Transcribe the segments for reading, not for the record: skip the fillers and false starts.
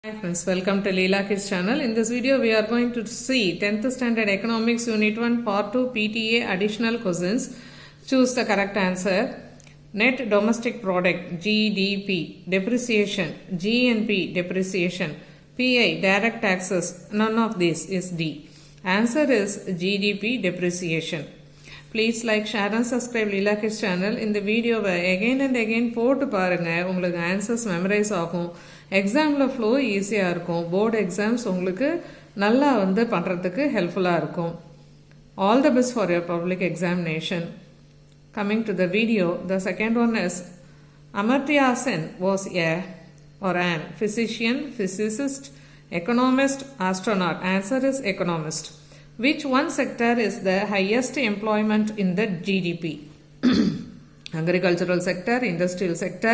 Hi friends, welcome to Leela Kids channel. In this video, we are going to see 10th Standard Economics Unit 1 Part 2 PTA additional questions. Choose the correct answer. Net Domestic Product GDP, Depreciation, GNP, Depreciation, PI, Direct Taxes, none of this is D. Answer is GDP, Depreciation. Please like, share and subscribe Leela Kids channel. In the video, again and again போட்டு பாருங்க உங்களுக்கு answers memorize ஆகும். எக்ஸாம்ல flow ஈஸியாக இருக்கும். Board exams உங்களுக்கு நல்லா பண்ணுறதுக்கு ஹெல்ப்ஃபுல்லாக இருக்கும். All the best for your public examination. Coming to the video, the second one is Amartya Sen was an physician, physicist, economist, astronaut. Answer is economist. Which one sector is the highest employment in the GDP? Agricultural sector, industrial sector,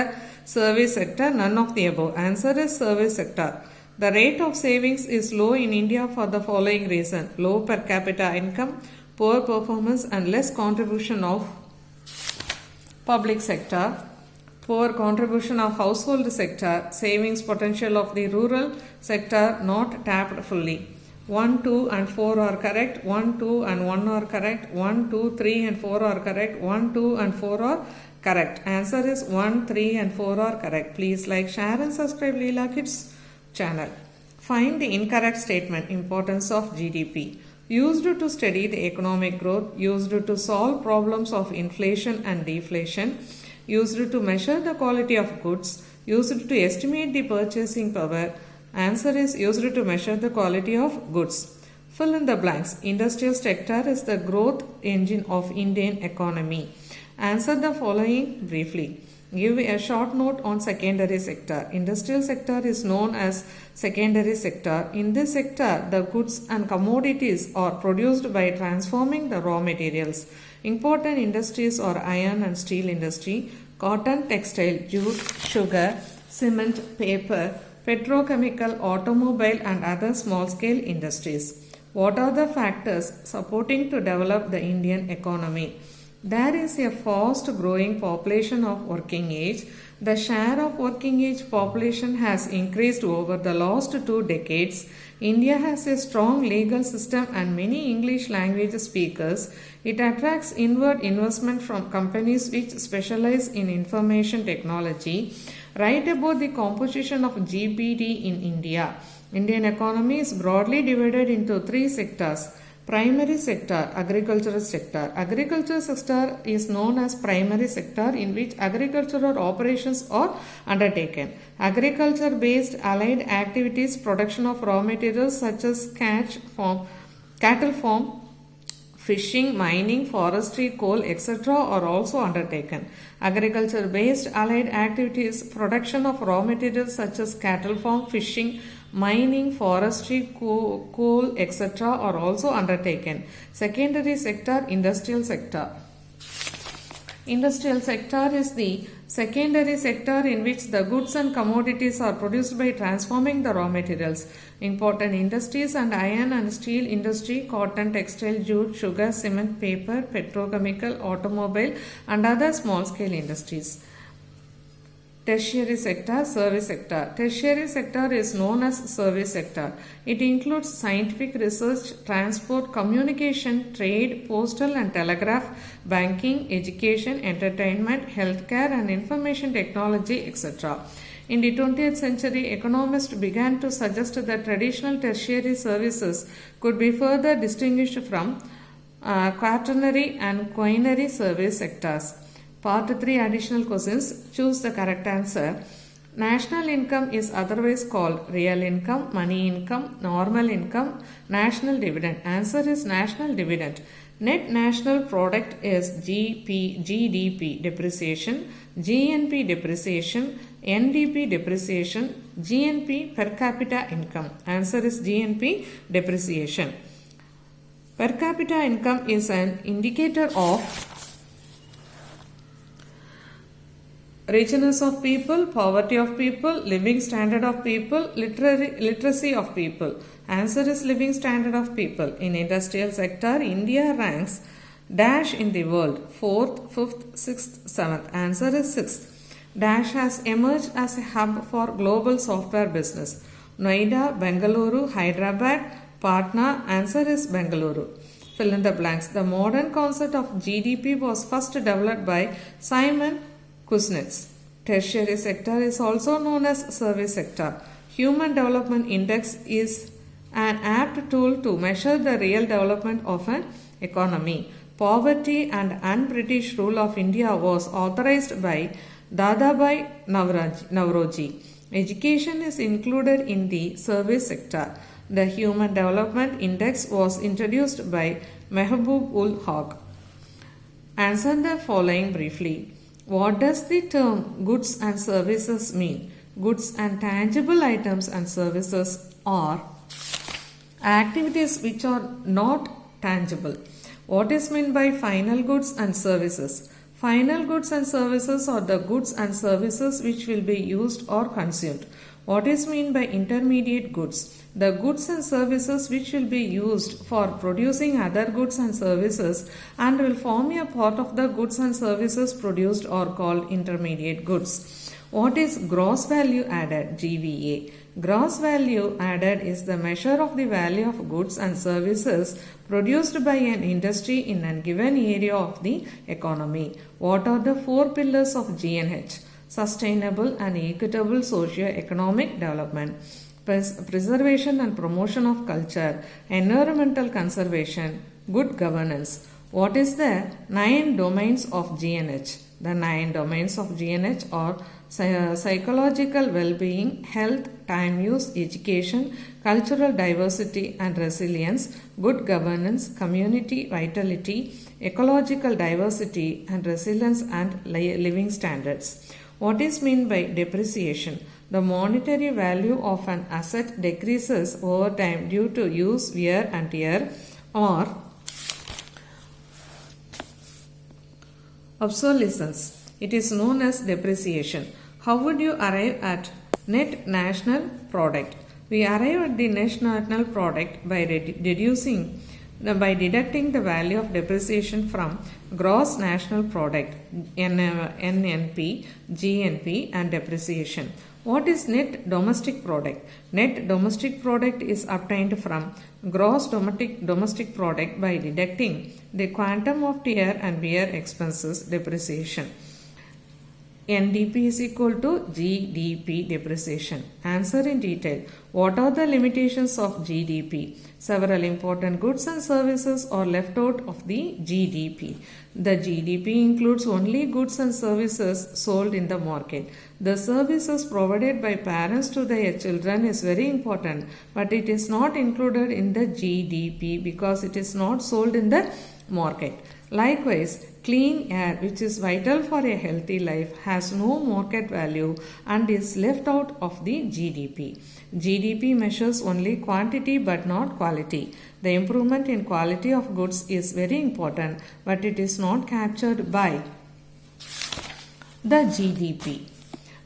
service sector, none of the above. Answer is service sector. The rate of savings is low in India for the following reason: low per capita income, poor performance and less contribution of public sector, poor contribution of household sector, savings potential of the rural sector not tapped fully. 1, 2 and 4 are correct. 1, 2 and 1 are correct. 1, 2, 3 and 4 are correct. 1, 2 and 4 are correct. Answer is 1, 3 and 4 are correct. Please like, share and subscribe Leela Kids channel. Find the incorrect statement. Importance of GDP. Used to study the economic growth. Used to solve problems of inflation and deflation. Used to measure the quality of goods. Used to estimate the purchasing power. Answer is used to measure the quality of goods. Fill in the blanks. Industrial sector is the growth engine of Indian economy. Answer the following briefly. Give a short note on secondary sector. Industrial sector is known as secondary sector. In this sector, the goods and commodities are produced by transforming the raw materials. Important industries are iron and steel industry, cotton, textile, jute, sugar, cement, paper, petrochemical, automobile and other small-scale industries. What are the factors supporting to develop the Indian economy? There is a fast-growing population of working age. The share of working age population has increased over the last 2 decades. India has a strong legal system and many English language speakers. It attracts inward investment from companies which specialize in information technology. Write about the composition of GDP in India. Indian economy is broadly divided into 3 sectors. Primary sector, agricultural sector. Agricultural sector is known as primary sector in which agricultural operations are undertaken. Agriculture-based allied activities, production of raw materials such as cattle farm, fishing, mining, forestry, coal, etc. are also undertaken. Agriculture-based allied activities, production of raw materials such as cattle farm, fishing, mining, forestry, coal, etc. are also undertaken. Secondary sector, industrial sector. Industrial sector is the secondary sector in which the goods and commodities are produced by transforming the raw materials. Important industries and iron and steel industry, cotton, textile, jute, sugar, cement, paper, petrochemical, automobile and other small-scale industries. Tertiary sector, service sector. Tertiary sector is known as service sector. It includes scientific research, transport, communication, trade, postal and telegraph, banking, education, entertainment, healthcare and information technology, etc. In the 20th century, economists began to suggest that traditional tertiary services could be further distinguished from quaternary and quinary service sectors. Part 3 additional questions. Choose the correct answer. National income is otherwise called real income, money income, normal income, national dividend. Answer is national dividend. Net national product is GDP depreciation, GNP depreciation, NDP depreciation, GNP per capita income. Answer is GNP depreciation. Per capita income is an indicator of richness of people, poverty of people, living standard of people, literacy of people. Answer is living standard of people. In industrial sector, India ranks dash in the world: 4th, 5th, 6th, 7th. Answer is 6th. Dash has emerged as a hub for global software business. Noida, Bengaluru, Hyderabad, Patna. Answer is Bengaluru. Fill in the blanks. The modern concept of GDP was first developed by Simon Kuznets. Tertiary sector is also known as service sector. Human Development Index is an apt tool to measure the real development of an economy. Poverty and un-British rule of India was authorized by Dadabhai Navroji. Education is included in the service sector. The Human Development Index was introduced by Mehboob ul Haq. Answer the following briefly. What does the term goods and services mean? Goods and tangible items and services are activities which are not tangible. What is meant by final goods and services? Final goods and services are the goods and services which will be used or consumed. What is meant by intermediate goods? The goods and services which will be used for producing other goods and services and will form a part of the goods and services produced are called intermediate goods. What is gross value added? GVA. Gross value added is the measure of the value of goods and services produced by an industry in a given area of the economy. What are the four pillars of GNH? Sustainable and equitable socio-economic development, preservation and promotion of culture, environmental conservation, good governance. What is the 9 domains of GNH? The 9 domains of GNH are psychological well-being, health, time use, education, cultural diversity and resilience, good governance, community vitality, ecological diversity and resilience and living standards. What is meant by depreciation? The monetary value of an asset decreases over time due to use, wear and tear or obsolescence. It is known as depreciation. How would you arrive at net national product? We arrive at the net national product by deducting the value of depreciation from gross national product, NNP, GNP and depreciation. What is net domestic product? Net domestic product is obtained from gross domestic product by deducting the quantum of tear and wear expenses, depreciation. NDP is equal to GDP depreciation. Answer in detail. What are the limitations of GDP? Several important goods and services are left out of the GDP. The GDP includes only goods and services sold in the market. The services provided by parents to their children is very important, but it is not included in the GDP because it is not sold in the market. Likewise, clean air, which is vital for a healthy life, has no market value and is left out of the GDP. GDP measures only quantity but not quality. The improvement in quality of goods is very important, but it is not captured by the GDP.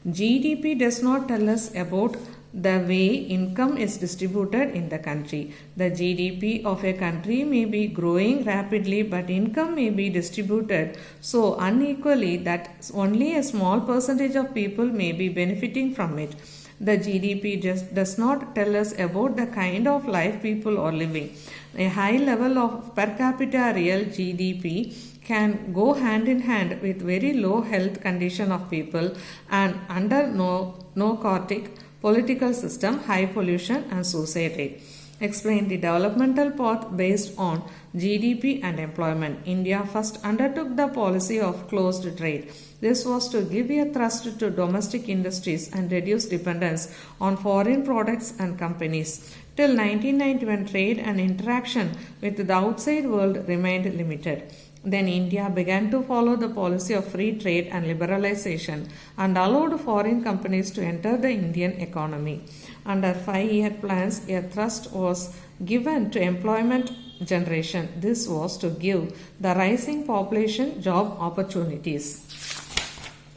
GDP does not tell us about the way income is distributed in the country. The GDP of a country may be growing rapidly, but income may be distributed so unequally that only a small percentage of people may be benefiting from it. The GDP just does not tell us about the kind of life people are living. A high level of per capita real GDP can go hand in hand with very low health condition of people and under narcotic political system, high pollution and suicide rate. Explain the developmental path based on GDP and employment. India first undertook the policy of closed trade. This was to give a thrust to domestic industries and reduce dependence on foreign products and companies. Till 1990, when trade and interaction with the outside world remained limited. Then India began to follow the policy of free trade and liberalization and allowed foreign companies to enter the Indian economy. Under 5-year plans, a thrust was given to employment generation. This was to give the rising population job opportunities.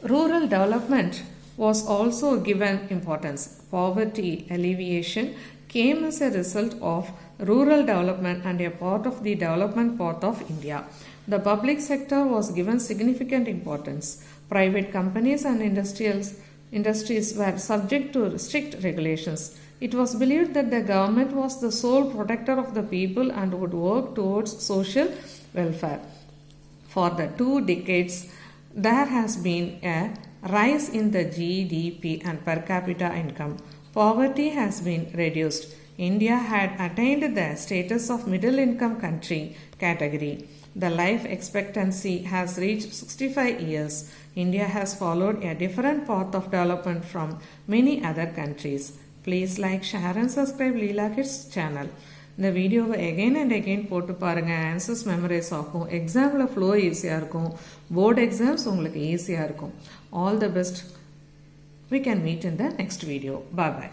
Rural development was also given importance. Poverty alleviation came as a result of rural development and a part of the development path of India. The public sector was given significant importance. Private companies and industries were subject to strict regulations. It was believed that the government was the sole protector of the people and would work towards social welfare. For the 2 decades, there has been a rise in the GDP and per capita income. Poverty has been reduced. India had attained the status of middle income country category. The life expectancy has reached 65 years. India has followed a different path of development from many other countries. Please like, share and subscribe Leela Kids channel. இந்த வீடியோவை again and again போட்டு பாருங்கள். Answers memorise ஆகும். எக்ஸாமில் flow ஈஸியாக இருக்கும். Board exams உங்களுக்கு ஈஸியாக இருக்கும். All the best. We can meet in the next video. Bye bye.